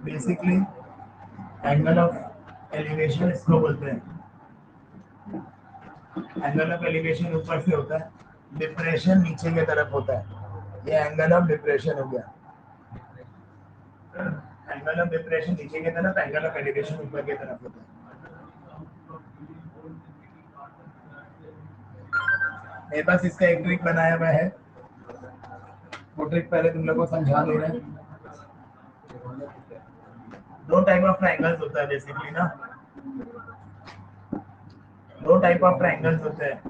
Basically angle of elevation इसको बोलते हैं। एंगल ऑफ एलिवेशन ऊपर से होता है, डिप्रेशन नीचे की तरफ होता है। ये एंगल ऑफ डिप्रेशन हो गया। एंगल ऑफ डिप्रेशन नीचे की तरफ, एंगल ऑफ एलिवेशन ऊपर की तरफ होता है। मेरे पास इसका एक ट्रिक बनाया हुआ है, वो ट्रिक पहले तुम लोग को समझा दे रहे हैं। दो टाइप ऑफ ट्रायंगल्स होता है बेसिकली ना, दो टाइप ऑफ ट्रायंगल्स होते हैं।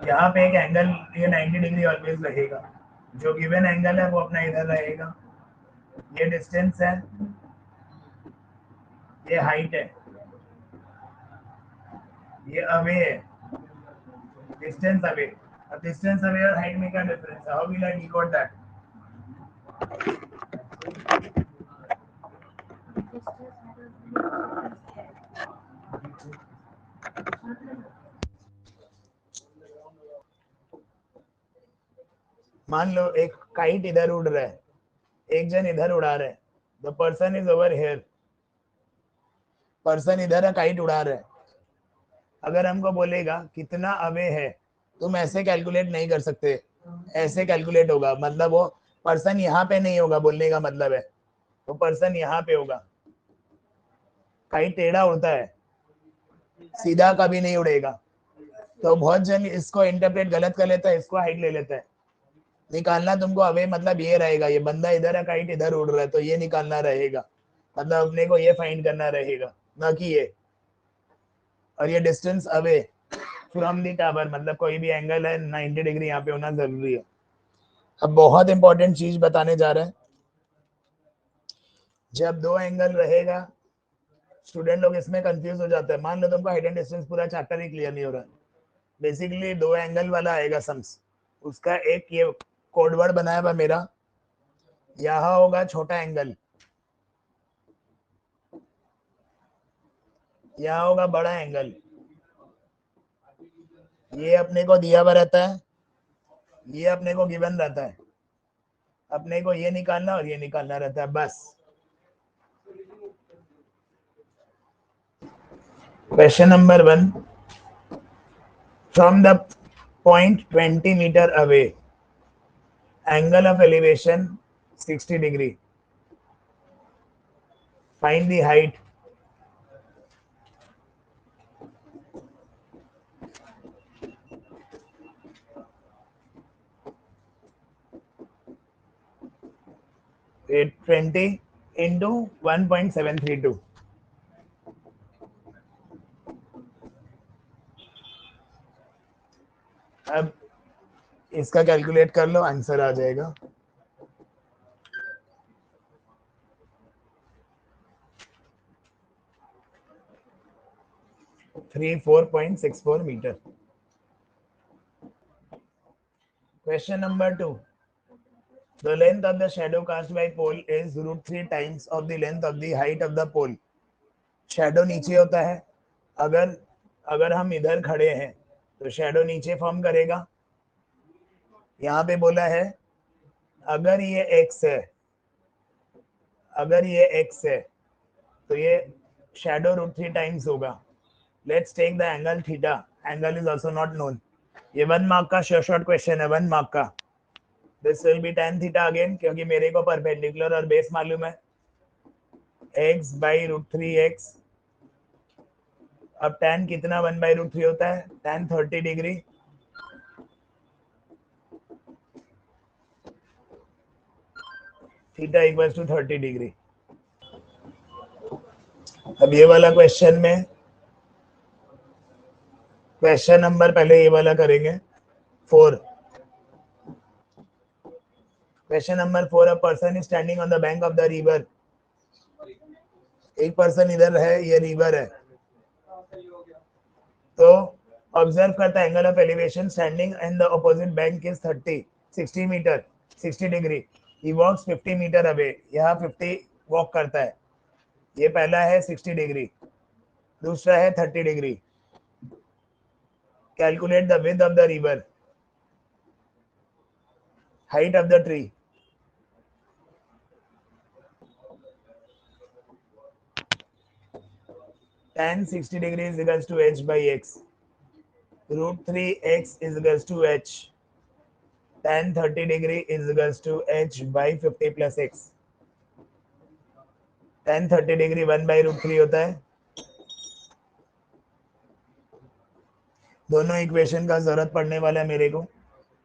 यहाँ पे एक एंगल ये 90 डिग्री ऑलवेज रहेगा, जो गिवन एंगल है वो अपना इधर रहेगा। ये डिस्टेंस है, ये हाइट है, ये अवे है, डिस्टेंस अवे। अब डिस्टेंस अवे और हाइट में क्या डिफरेंस है? How will I decode that? मान लो एक काइट इधर उड़ रहा है, एक जन इधर उड़ा रहा है, the person is over here, person इधर है, काइट उड़ा रहा है। अगर हमको बोलेगा कितना अवे है, तुम ऐसे कैलकुलेट नहीं कर सकते, ऐसे कैलकुलेट होगा। मतलब वो पर्सन यहाँ पे नहीं होगा, बोलने का मतलब है वो पर्सन यहाँ पे होगा। काइट टेढ़ा उड़ता है, सीधा कभी नहीं उड़ेगा। तो बहुत जन इसको इंटरप्रेट गलत कर लेता है, इसको हाइट ले लेता है। निकालना तुमको अवे मतलब ये रहेगा, ये बंदा इधर है, काइट इधर उड़ रहा है, तो ये निकालना रहेगा। मतलब अपने को ये फाइंड करना रहेगा, ना कि ये। और ये distance away from the tower, मतलब कोई भी एंगल है 90 डिग्री यहाँ पे होना जरूरी है। अब बहुत इंपॉर्टेंट चीज बताने जा रहे हैं। जब दो एंगल रहेगा, स्टूडेंट लोग इसमें कंफ्यूज हो जाते हैं। मान लो तुमको हाइट एंड डिस्टेंस पूरा चैप्टर ही क्लियर नहीं हो रहा। बेसिकली दो एंगल वाला आएगा सम्स, उसका एक ये कोड वर्ड बनाया हुआ मेरा, यहाँ होगा छोटा एंगल, यहाँ होगा बड़ा एंगल। ये अपने को दिया हुआ रहता है, ये अपने को गिवन रहता है। अपने को ये निकालना और ये निकालना रहता है, बस। Question number 1, from the point 20 metre away, angle of elevation 60 degree, find the height. It 20 into 1.732. अब इसका कैलकुलेट कर लो, आंसर आ जाएगा। Three 4.64 metre. Question number 2. The length of the shadow cast by pole is √3 times of the length of the height of the pole. Shadow नीचे होता है, अगर अगर हम इधर खड़े हैं तो shadow नीचे फॉर्म करेगा। यहाँ पे बोला है अगर ये x है, अगर ये x है तो ये shadow √3 times होगा। Let's take the angle theta. Angle is also not known. ये 1 मार्क का शॉर्ट क्वेश्चन है, 1 मार्क का। This will be tan theta again, क्योंकि मेरे को परपेंडिकुलर और बेस मालूम है, x बाई √3x। अब tan कितना 1 बाई √3 होता है? tan 30 degree. Theta equals to 30 degree. अब ये वाला क्वेश्चन में, क्वेश्चन नंबर पहले ये वाला करेंगे 4। Question number 4, a person is standing on the bank of the river. एक पर्सन इधर है, ये रिवर है, तो ऑब्जर्व करता है angle of elevation standing in the opposite bank is 60 metre 60 degree. He walks 50 metre away, यहाँ 50 वॉक करता है। ये पहला है 60 डिग्री, दूसरा है 30 degree. Calculate the width of the river, height of the tree. tan 60 degree is equals to h by x. Root 3x is equals to h. Tan 30 degree is equals to h by 50 plus x. Tan 30 degree 1 by root 3 होता है. दोनों equation का जरूरत पड़ने वाला है मेरे को.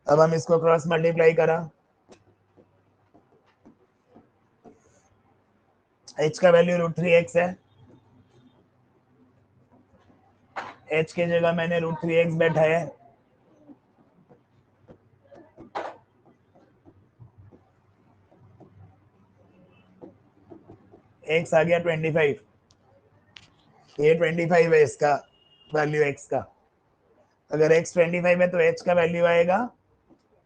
अब हम इसको क्रॉस मल्टीप्लाई करा. h का वैल्यू रूट 3x है. h के जगह मैंने रूट 3x बैठा है. x आ गया 25. ये 25 है इसका वैल्यू x का. अगर x 25 है तो h का वैल्यू आएगा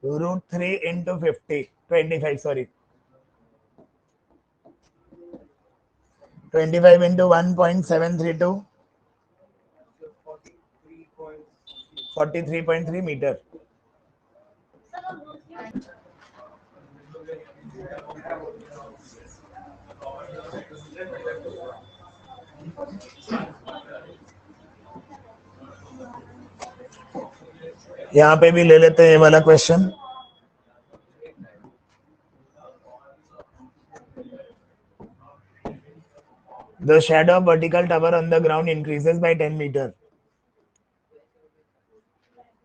root 3 into 25 sorry 25 into 1.732 43.3 metre. यहाँ पे भी ले लेते हैं ये वाला question. The shadow of vertical tower on the ground increases by 10 meter.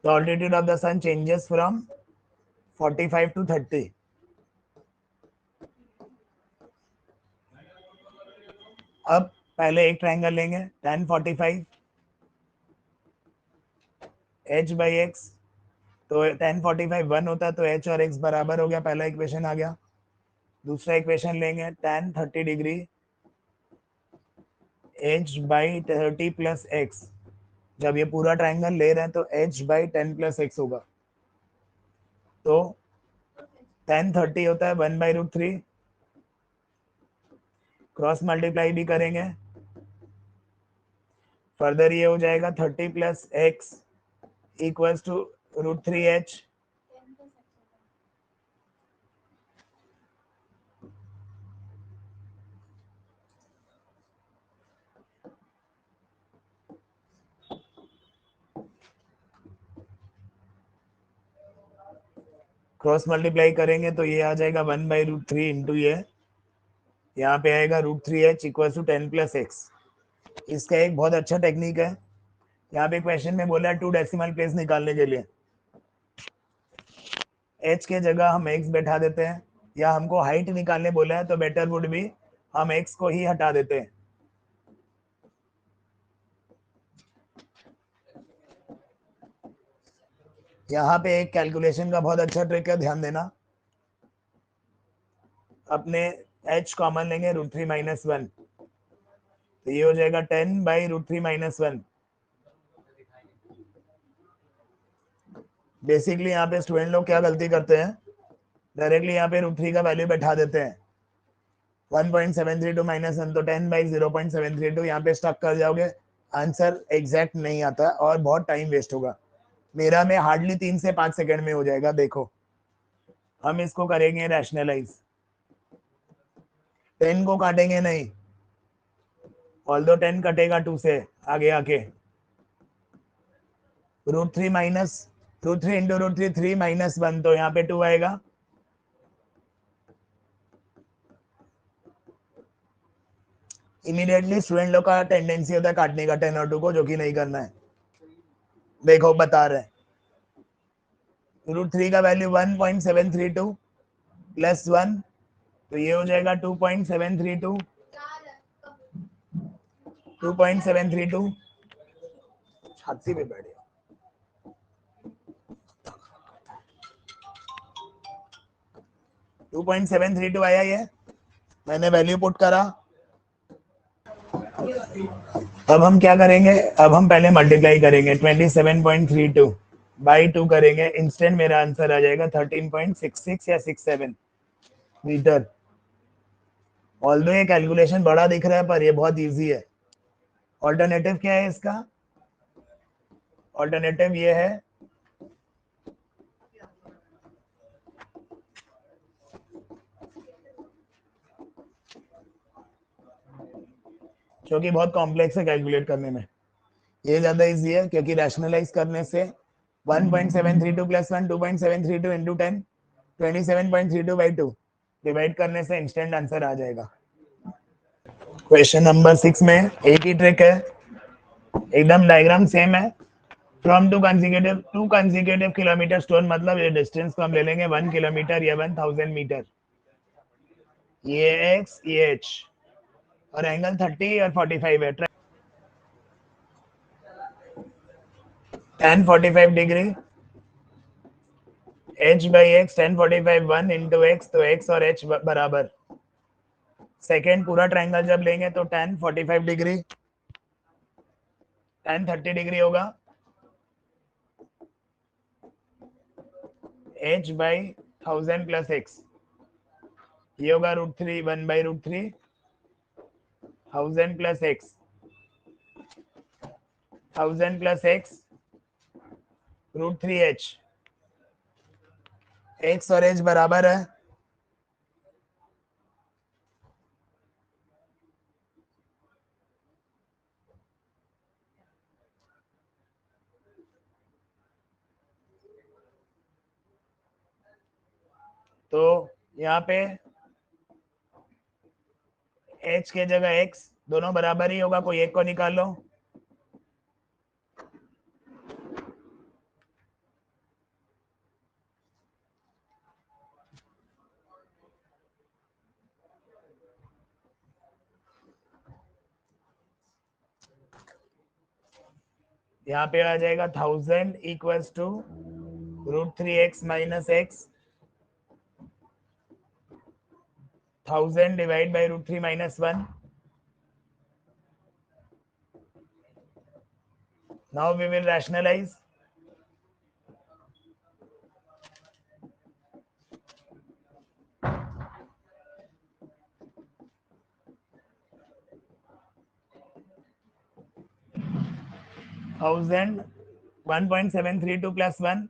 The altitude of the sun changes from 45 to 30. अब पहले एक ट्रायंगल लेंगे tan 45 h by x. तो tan 45 1 होता तो h और x बराबर हो गया. पहला इक्वेशन आ गया. दूसरा इक्वेशन लेंगे tan 30 degree h by 30 plus x. जब ये पूरा ट्रायंगल ले रहे हैं तो h by 10 plus x होगा. तो tan 30 होता है 1 by रूट 3. क्रॉस मल्टीप्लाई भी करेंगे. फर्दर ये हो जाएगा 30 plus X equals to root 3h. Cross multiply करेंगे तो ये आ जाएगा 1 बाई रूट 3 इंटू ये यहाँ पे आएगा root 3h equal to 10 plus X. इसका एक बहुत अच्छा टेक्निक है. यहाँ पे क्वेश्चन में बोला है 2 डेसिमल प्लेस निकालने के लिए. h के जगह हम x बैठा देते हैं, या हमको हाइट निकालने बोला है तो बेटर वुड भी हम x को ही हटा देते हैं. यहाँ पे एक कैलकुलेशन का बहुत अच्छा ट्रिक है, ध्यान देना. अपने h कॉमन लेंगे रूट 3 माइनस 1. तो ये हो जाएगा 10 बाई रूट 3 माइनस 1. बेसिकली यहाँ पे स्टूडेंट लोग क्या गलती करते हैं, डायरेक्टली यहाँ पे रूट 3 का वैल्यू बैठा देते हैं. 1.732 माइनस 1 तो 10 बाई 0.732. यहाँ पे स्टक कर जाओगे, आंसर एग्जैक्ट नहीं आता और बहुत टाइम वेस्ट होगा. मेरा में हार्डली 3 से 5 सेकंड में हो जाएगा. देखो हम इसको करेंगे रैशनलाइज. 10 को काटेंगे नहीं, ऑल्दो 10 कटेगा 2 से आगे आके. Root 3 minus root 3 into root 3 3 minus 1 तो यहाँ पे 2 आएगा. इमीडिएटली स्टूडेंट लोग का टेंडेंसी होता है काटने का 10 और 2 को, जो कि नहीं करना है. देखो बता रहे हैं, रूट 3 का वैल्यू 1.732 प्लस 1 तो ये हो जाएगा 2.732. 2.732 छाती पे बैठ गया. 2.732 आया. ये मैंने वैल्यू पुट करा. अब हम क्या करेंगे, अब हम पहले मल्टीप्लाई करेंगे. 27.32 बाई 2 करेंगे. इंस्टेंट मेरा आंसर आ जाएगा 13.66 या 67 मीटर. ऑल्दो ये कैलकुलेशन बड़ा दिख रहा है पर ये बहुत इजी है. ऑल्टरनेटिव क्या है इसका? ऑल्टरनेटिव ये है क्योंकि बहुत कॉम्प्लेक्स है कैलकुलेट करने में। ये ज़्यादा इजी है क्योंकि रैशनलाइज करने से 1.732 + 1 2.732 इंटू 10 27.32/2 डिवाइड करने से इंस्टेंट आंसर आ जाएगा। क्वेश्चन नंबर 6 में एक ही ट्रिक है, एकदम डायग्राम सेम है। From to consecutive kilometre stone, मतलब ये डिस्टेंस को हम ले लेंगे 1 किलोमीटर या 1000 मीटर। ये एक्स ये एच और एंगल 30 और 45 है। tan 45 degree h by x tan 45 1 into x, तो x और h बराबर। सेकेंड पूरा ट्रायंगल जब लेंगे तो tan 45 डिग्री tan 30 डिग्री होगा h बाई 1000 प्लस x, ये होगा √3 1/√3 1000 plus x 1000 plus x √3h, x और h बराबर है तो यहाँ पे h के जगह x, दोनों बराबर ही होगा, कोई एक को निकाल लो। यहाँ पे आ जाएगा 1000 equals to √3x minus x 1000 divide by √3 minus 1। Now we will rationalize. Thousand 1.732 plus 1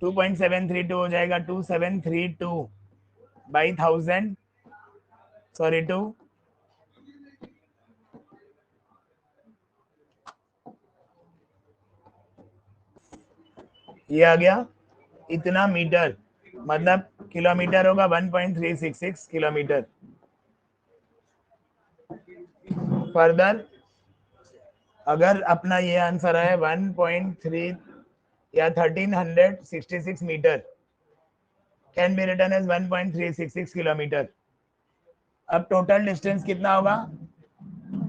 2.732 हो जाएगा 2732 बाई 1000 सॉरी 2 ये आ गया इतना मीटर, मतलब किलोमीटर होगा 1.366 किलोमीटर। फर्दर अगर अपना ये आंसर है 1.3 या 1366 metre, can be written as 1.366 kilometre. अब टोटल डिस्टेंस कितना होगा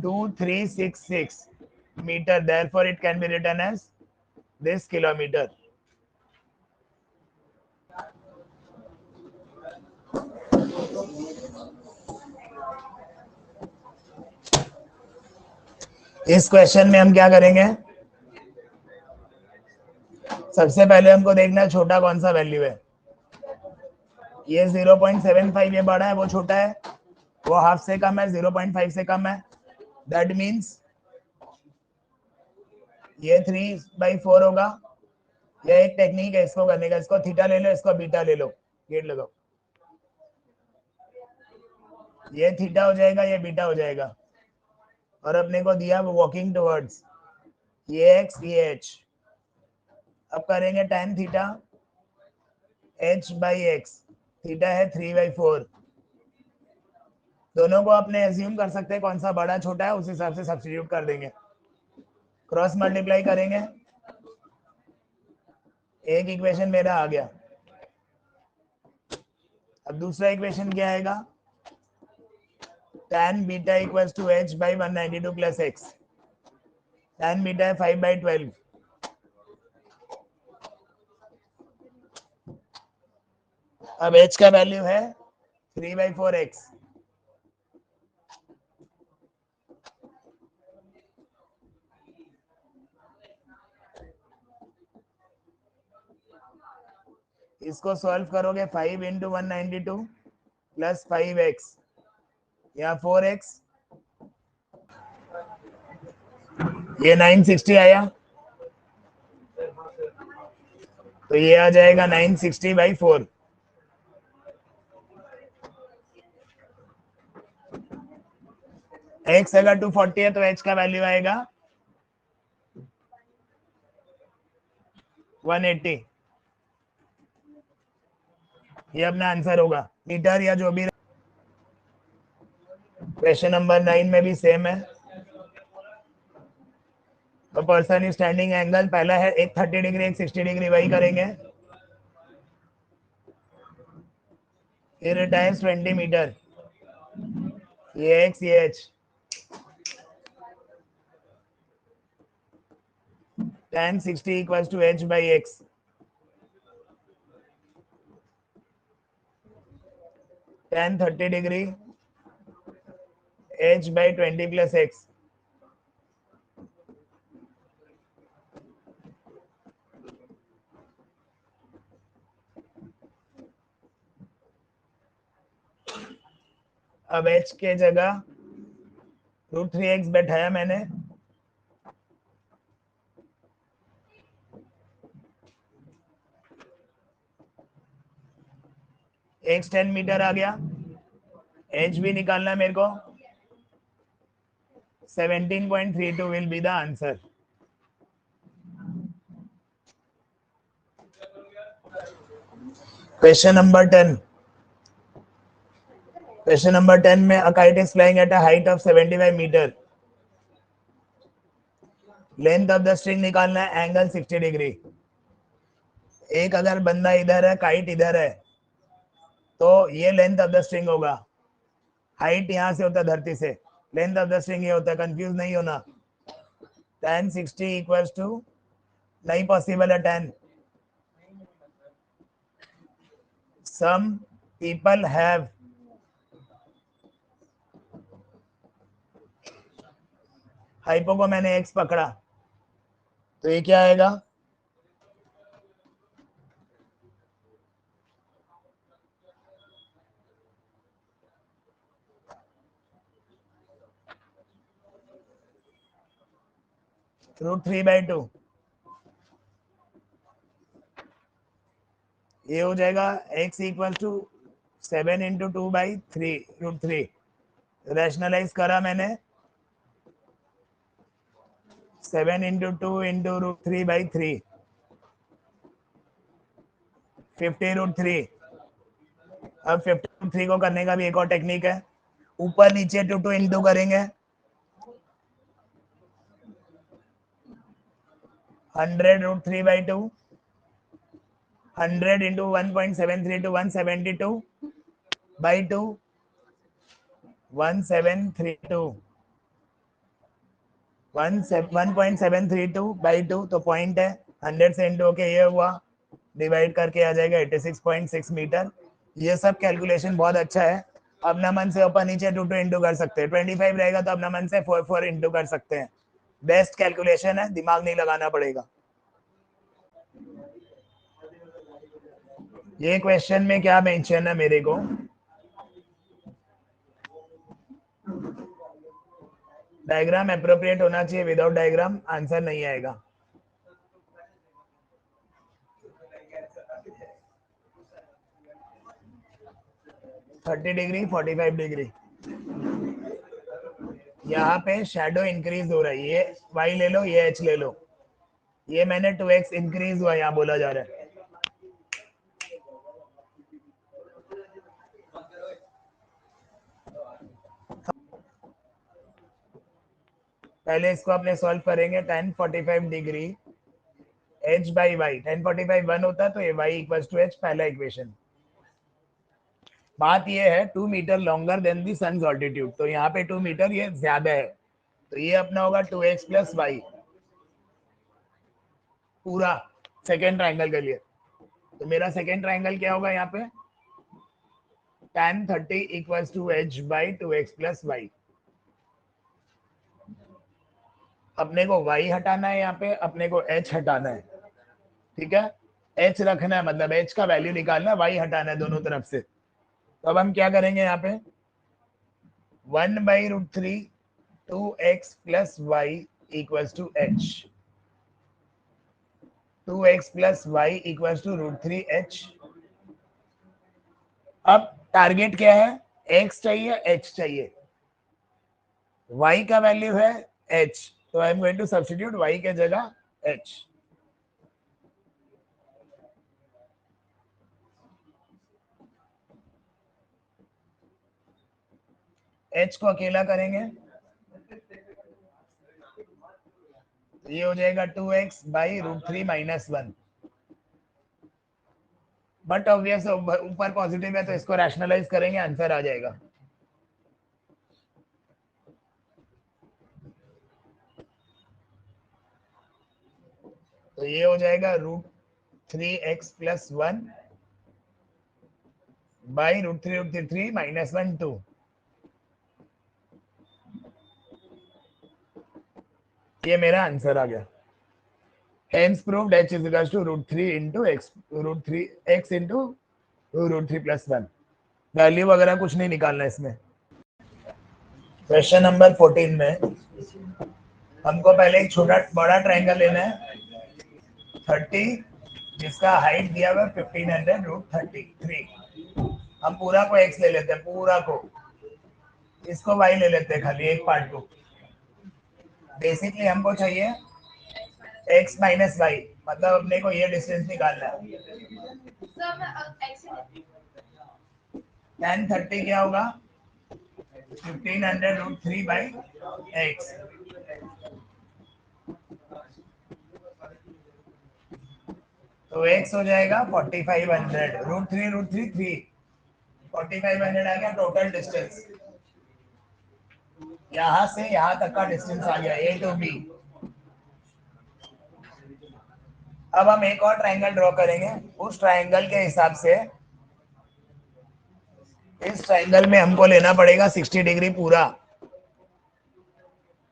2366 metre, therefore it can be written as this kilometre. इस क्वेश्चन में हम क्या करेंगे, सबसे पहले हमको देखना है छोटा कौन सा वैल्यू है। ये 0.75 ये बड़ा है, वो छोटा है, वो हाफ से कम है, 0.5 से कम है। दैट मीन्स ये 3/4 होगा। यह एक टेक्निक है इसको करने का, इसको थीटा ले लो, इसको बीटा ले लो, गेट लगाओ। ये थीटा हो जाएगा, ये बीटा हो जाएगा, और अपने को दिया वॉकिंग टुवर्ड्स, ये एक्स ये एच। अब करेंगे tan theta h by x, theta है 3/4। दोनों को अपने एज्यूम कर सकते हैं कौन सा बड़ा छोटा है, उस हिसाब से सब्स्टिट्यूट कर देंगे, क्रॉस मल्टीप्लाई करेंगे, एक इक्वेशन मेरा आ गया। अब दूसरा इक्वेशन क्या आएगा, tan beta equals to h by 192 plus x। tan beta है 5/12, अब h का वैल्यू है 3/4x। इसको सॉल्व करोगे 5 इंटू 192 प्लस 5x या 4x, ये 960 आया, तो ये आ जाएगा 960/4। x अगर 240 है तो h का वैल्यू आएगा 180। ये अपना आंसर होगा, मीटर या जो भी। क्वेश्चन नंबर 9 में भी सेम है। तो पर्सन इज स्टैंडिंग एंगल पहला है एक 30 डिग्री एक 60 डिग्री, वही करेंगे। फिर टाइम्स 20 मीटर, ये x ये h, tan 60 equals to h by x। tan 30 degree h by 20 plus x। अब h के जगह √3x बैठाया मैंने, x 10 मीटर आ गया, h भी निकालना मेरे को, 17.32 will be the answer। Question number 10। Question number 10 में a kite is flying at a height of 75 metre. Length of the string निकालना है, एंगल 60 डिग्री। एक अगर बंदा इधर है, काइट इधर है, तो ये लेंथ ऑफ द स्ट्रिंग होगा। हाइट यहां से होता है धरती से, लेंथ ऑफ द स्ट्रिंग ये होता है, कंफ्यूज नहीं होना। tan 60 इक्वल्स टू, नहीं पॉसिबल है tan। Some people have, hypo को मैंने x पकड़ा, तो ये क्या आएगा, √3/2। ये हो जाएगा x equal to 7 into 2/3 √3। Rationalise करा मैंने, 7 इंटू 2 इंटू √3/3, 50 √3। अब 50 √3 को करने का भी एक और टेक्निक है, ऊपर नीचे 2 इंटू करेंगे, 100 √3/2, 100 इंटू 1.732 172/2, 1732, 1.732/2, तो पॉइंट है, 100 से इंटू होके ये हुआ, डिवाइड करके आ जाएगा 86.6 मीटर। ये सब कैलकुलेशन बहुत अच्छा है। अपना मन से ऊपर नीचे 2 इंटू कर सकते हैं, 25 रहेगा तो अपना मन से 4 इंटू कर सकते हैं। बेस्ट कैलकुलेशन है, दिमाग नहीं लगाना पड़ेगा। ये क्वेश्चन में क्या मेंशन है मेरे को, डायग्राम एप्रोप्रिएट होना चाहिए, विदाउट डायग्राम आंसर नहीं आएगा। थर्टी डिग्री 45 डिग्री, यहाँ पे शेडो इंक्रीज हो रहा है, ये y ले लो ये h ले लो, ये मैंने 2x इंक्रीज हुआ यहाँ बोला जा रहा है। पहले इसको अपने सॉल्व करेंगे, tan 45 degree h by y, tan 45 1 होता है तो ये y इक्वल्स टू h, पहला इक्वेशन। बात ये है 2 मीटर लॉन्गर देन दी सन्स ऑल्टीट्यूड, तो यहाँ पे 2 मीटर ये ज्यादा है, तो ये अपना होगा 2x प्लस y पूरा सेकेंड ट्राइंगल के लिए। तो मेरा सेकेंड ट्राइंगल क्या होगा यहाँ पे, tan 30 equals to h by 2x plus y। अपने को y हटाना है, यहाँ पे अपने को h हटाना है, ठीक है। h रखना है, मतलब h का वैल्यू निकालना है, y हटाना है दोनों तरफ से। तो अब हम क्या करेंगे, यहाँ पे 1/√3 2x plus y equals to h, 2x plus y equals to √3h। अब टारगेट क्या है, x चाहिए h चाहिए, y का वैल्यू है h, तो I am going to substitute y के जगह h. h को अकेला करेंगे तो ये हो जाएगा 2x by root 3 minus 1. But obvious ऊपर पॉजिटिव है तो इसको रैशनलाइज करेंगे, आंसर आ जाएगा. तो ये हो जाएगा root 3x plus 1 by root 3 minus 1 2. ये मेरा आंसर आ गया. Hence proved h is equals to root 3 into x, root 3 x into root 3 plus 1. Value वगैरह कुछ नहीं निकालना इसमें. क्वेश्चन नंबर 14 में हमको पहले एक छोटा बड़ा ट्रायंगल लेना है 30, जिसका हाइट दिया हुआ 1500 रूट 33. हम पूरा को x ले लेते हैं, पूरा को. इसको y ले लेते हैं, खाली एक पार्ट को. बेसिकली हमको चाहिए x माइनस वाई, मतलब अपने को ये डिस्टेंस निकालना है. tan 30 क्या होगा 1500 रूट 3 बाई x. तो x हो जाएगा 4500 रूट 3 3 4500 आ गया टोटल डिस्टेंस. यहां से यहां तक का डिस्टेंस आ गया a टू b. अब हम एक और ट्रायंगल ड्रॉ करेंगे. उस ट्रायंगल के हिसाब से इस ट्रायंगल में हमको लेना पड़ेगा 60 डिग्री पूरा.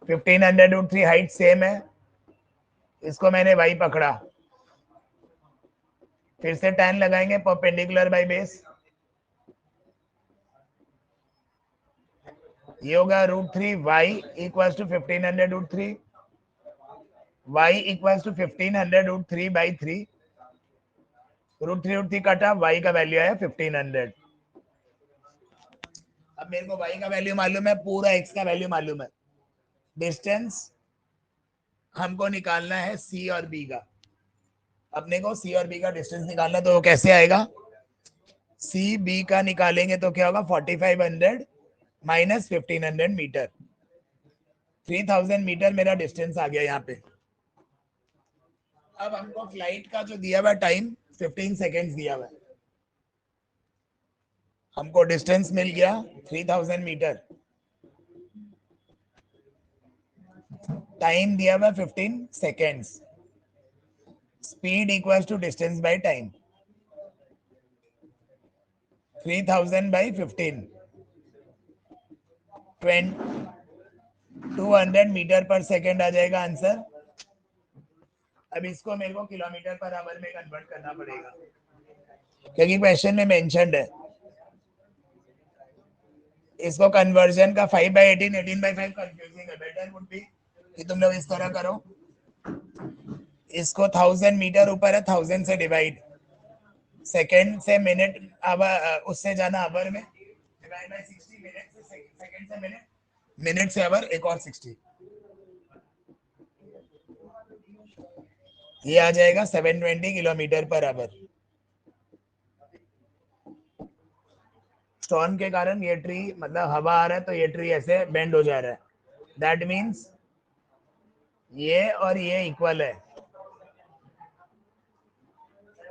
1500 रूट 3 हाइट सेम है, इसको मैंने y पकड़ा. फिर से tan लगाएंगे परपेंडिकुलर बाय बेस. ये होगा root 3 y equals to 1500 root 3, y equals to 1500 root 3 by 3. Root 3 कटा, y का वैल्यू आया 1500. अब मेरे को y का वैल्यू मालूम है, पूरा x का वैल्यू मालूम है. डिस्टेंस हमको निकालना है c और b का. अपने को c और b का डिस्टेंस निकालना, तो वो कैसे आएगा? c b का निकालेंगे तो क्या होगा 4500 माइनस 1500 मीटर. 3000 मीटर मेरा डिस्टेंस आ गया यहाँ पे. अब हमको फ्लाइट का जो दिया हुआ टाइम 15 सेकेंड्स दिया हुआ है. हमको डिस्टेंस मिल गया 3000 मीटर. टाइम दिया हुआ 15 seconds. Speed equals to distance by time. 3000 by 15 200 metre पर सेकेंड आ जाएगा आंसर. अब इसको मेरे को किलोमीटर पर आवर में कन्वर्ट करना पड़ेगा, क्योंकि क्वेश्चन में मेंशन्ड है. इसको कन्वर्जन का 5/18 18/5 कंफ्यूजिंग है. बेटर वुड बी कि तुम लोग इस तरह करो, इसको 1000 मीटर ऊपर है, 1000 से डिवाइड, सेकेंड से मिनट, आवर उससे जाना आवर में, डिवाइड बाय 60. मिनट से सेकेंड से मिनट, मिनट से आवर, एक और 60. ये आ जाएगा 720 किलोमीटर पर आवर. स्टॉर्म के कारण ये ट्री, मतलब हवा आ रहा है तो ये ट्री ऐसे बेंड हो जा रहा है. दैट मीन्स ये और ये इक्वल है.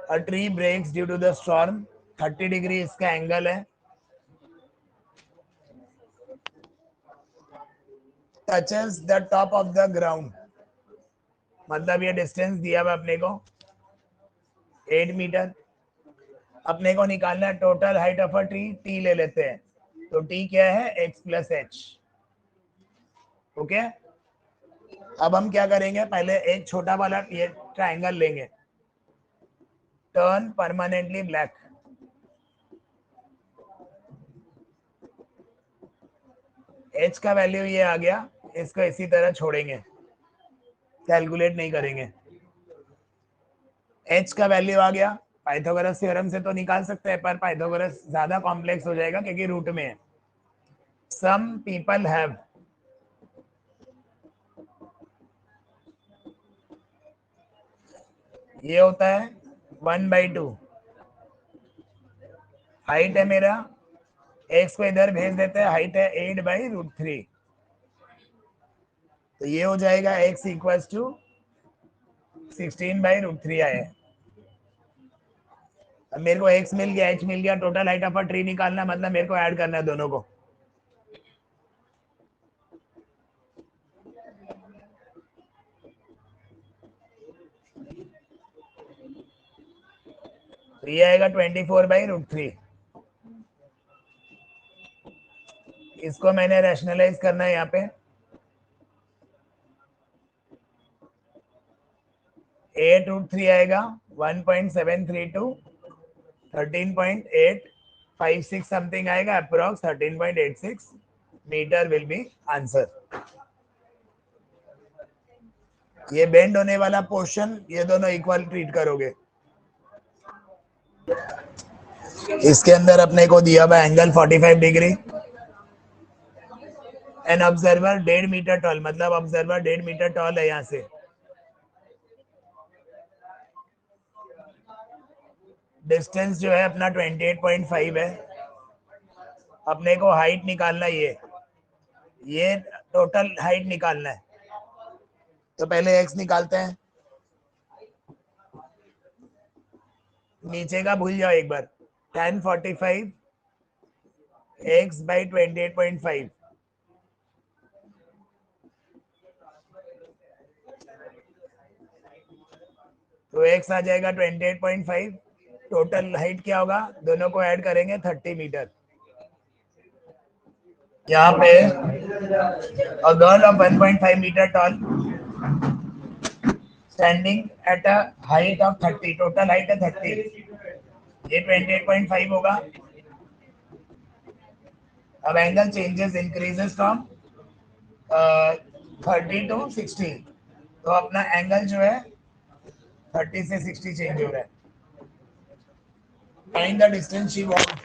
A tree breaks due to the storm. 30 degree इसका एंगल है. Touches the top of the ground. मतलब ये डिस्टेंस दिया हुआ अपने को 8 मीटर. अपने को निकालना है total height of a tree. T ले लेते हैं, तो टी क्या है x प्लस एच. ओके. अब हम क्या करेंगे, पहले एक छोटा वाला ये ट्रायंगल लेंगे. Turn permanently black. h का वैल्यू ये आ गया, इसको इसी तरह छोड़ेंगे, कैलकुलेट नहीं करेंगे. h का वैल्यू आ गया. पाइथागोरस थ्योरम से तो निकाल सकते हैं, पर पाइथागोरस ज्यादा कॉम्प्लेक्स हो जाएगा क्योंकि रूट में है. सम पीपल हैव ये होता है 1/2। हाइट है मेरा, एक्स को इधर भेज देते हैं, हाइट है 8/√3। तो ये हो जाएगा x इक्वल्स टू 16/√3 आया। अब मेरे को x मिल गया, h मिल गया, total height of a tree निकालना, मतलब मेरे को ऐड करना है दोनों को। तो ये आएगा 24/√3। इसको मैंने रैशनलाइज करना है यहाँ पे। 8√3 आएगा 1.732, 13.856 समथिंग आएगा, approx 13.86 metre will be answer. ये बेंड होने वाला पोर्शन, ये दोनों इक्वल ट्रीट करोगे। इसके अंदर अपने को दिया हुआ angle 45 degree. An observer 1.5 metre tall, मतलब ऑब्जर्वर 1.5 मीटर टॉल है यहाँ से। डिस्टेंस जो है अपना 28.5 है। अपने को हाइट निकालना है, ये टोटल हाइट निकालना है। तो पहले एक्स निकालते हैं, नीचे का भूल जाओ एक बार। 1045 x/28.5, तो x आ जाएगा 28.5। टोटल हाइट क्या होगा, दोनों को ऐड करेंगे 30 मीटर। यहाँ पे a girl of 1.5 meter tall standing at a height of 30, total height है 30, ये 28.5 होगा। अब angle changes, increases from 30 to 60, तो अपना एंगल जो है 30 से 60 चेंज हो रहा है। Find the distance she walked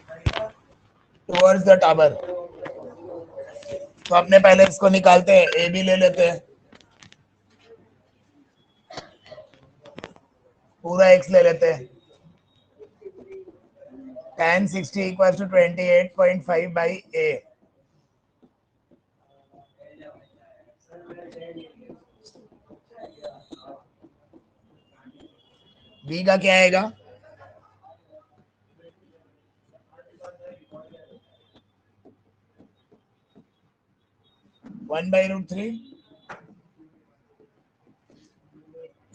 towards the tower. तो अपने पहले इसको निकालते हैं, ए बी ले लेते हैं, पूरा एक्स ले लेते हैं। tan 60 equals to 28.5 by a। B का क्या आएगा, 1/√3।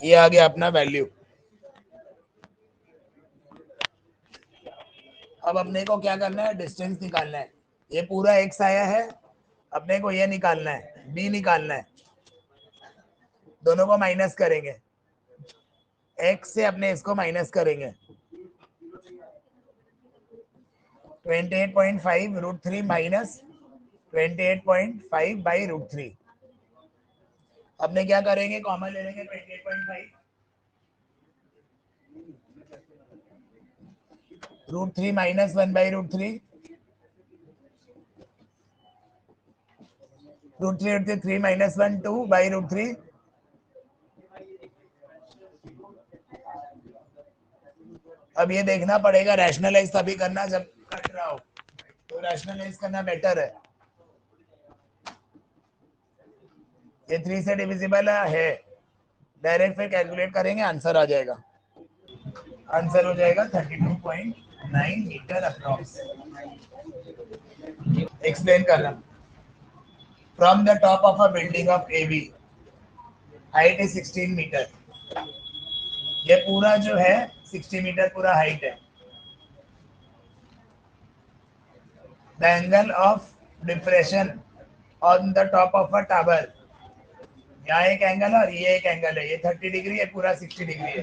ये आ गया अपना वैल्यू। अब अपने को क्या करना है, डिस्टेंस निकालना है। ये पूरा एक्स आया है, अपने को ये निकालना है, बी निकालना है। दोनों को माइनस करेंगे, एक्स से अपने इसको माइनस करेंगे। 28.5√3 माइनस 28.5/√3। अपने क्या करेंगे, कॉमन ले लेंगे 28.5, √3 माइनस 1/√3, √3 3 माइनस 1 2/√3। अब ये देखना पड़ेगा, रैशनलाइज तभी करना जब कट रहा हो, तो रैशनलाइज करना बेटर है। ये 3 से डिविजिबल है, डायरेक्ट फिर कैलकुलेट करेंगे, आंसर आ जाएगा। आंसर हो जाएगा 32.9 मीटर अप्रॉक्स। एक्सप्लेन करना। From the top of a building of AB, height is 16 metre. ये पूरा जो है 60 मीटर पूरा हाइट है। The angle of depression on the top of a tower, यहाँ एक एंगल है और ये एक एंगल है, ये 30 डिग्री है, पूरा 60 डिग्री है।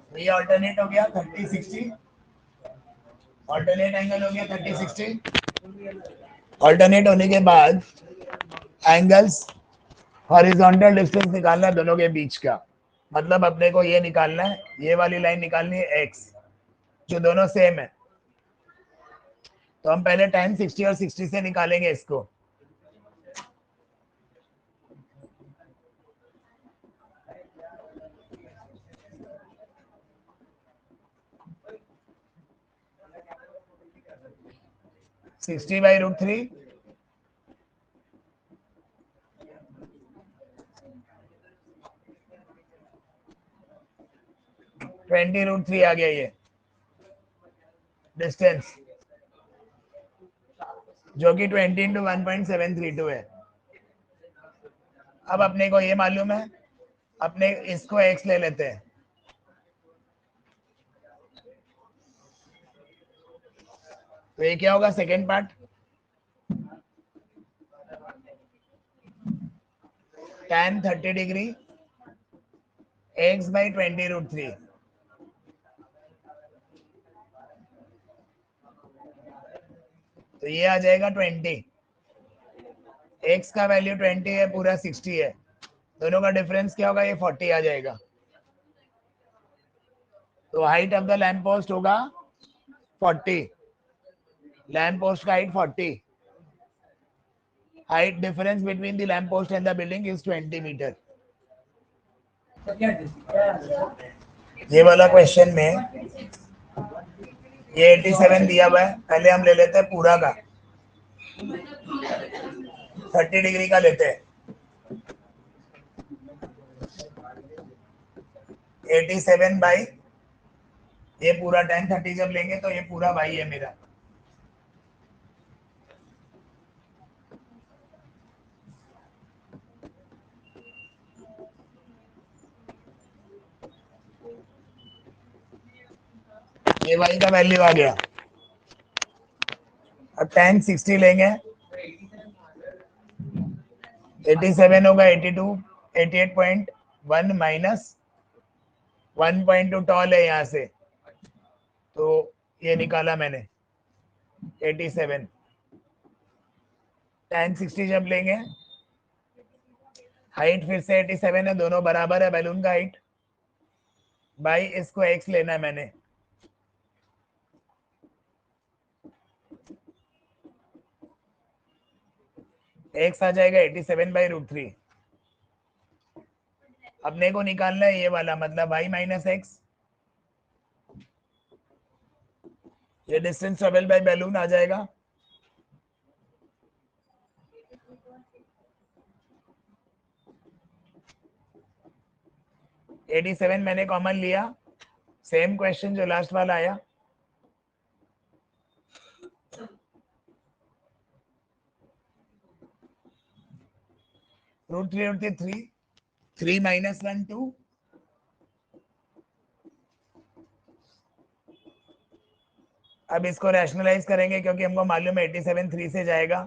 तो ये ऑल्टरनेट हो गया 30-60, ऑल्टरनेट एंगल हो गया 30-60। ऑल्टरनेट होने के बाद एंगल्स, हॉरिजॉन्टल डिस्टेंस निकालना है दोनों के बीच का, मतलब अपने को ये निकालना है, ये वाली लाइन निकालनी है एक्स, जो दोनों सेम है। तो हम पहले tan 60 और 60 से निकालेंगे इसको। 60/√3 20√3 आ गया ये डिस्टेंस, जो कि 20 इंटू 1.732 है। अब अपने को ये मालूम है, अपने इसको x ले लेते हैं। तो ये क्या होगा second part, tan 30 degree x/20√3। तो ये आ जाएगा 20, x का वैल्यू 20 है, पूरा 60 है, दोनों का डिफरेंस क्या होगा, ये 40 आ जाएगा। तो height of the lamp post होगा 40, लैंप पोस्ट का height 40, height difference between the lamp post and the building is 20 metre. ये वाला क्वेश्चन में ये 87 दिया हुआ है, पहले हम ले लेते हैं पूरा का, 30 डिग्री का लेते हैं। 87 बाई ये पूरा tan 30 जब लेंगे तो ये पूरा बाई है मेरा, ये वाई का वैल्यू आ गया। अब tan 60 लेंगे, 87 होगा 82, 88.1 माइनस 1.2 टॉल है यहाँ से, तो ये निकाला मैंने 87। tan 60 जब लेंगे, हाइट फिर से 87 है, दोनों बराबर है बैलून का हाइट, बाई इसको x लेना है मैंने, x आ जाएगा 87/√3। अपने को निकालना है ये वाला, मतलब y माइनस एक्स, ये डिस्टेंस ट्रेवल बाय बैलून आ जाएगा। √87 मैंने कॉमन लिया, सेम क्वेश्चन जो लास्ट वाला आया, √3 3 माइनस 1 2, अब इसको रैशनलाइज करेंगे क्योंकि हमको मालूम है 87 3 से जाएगा,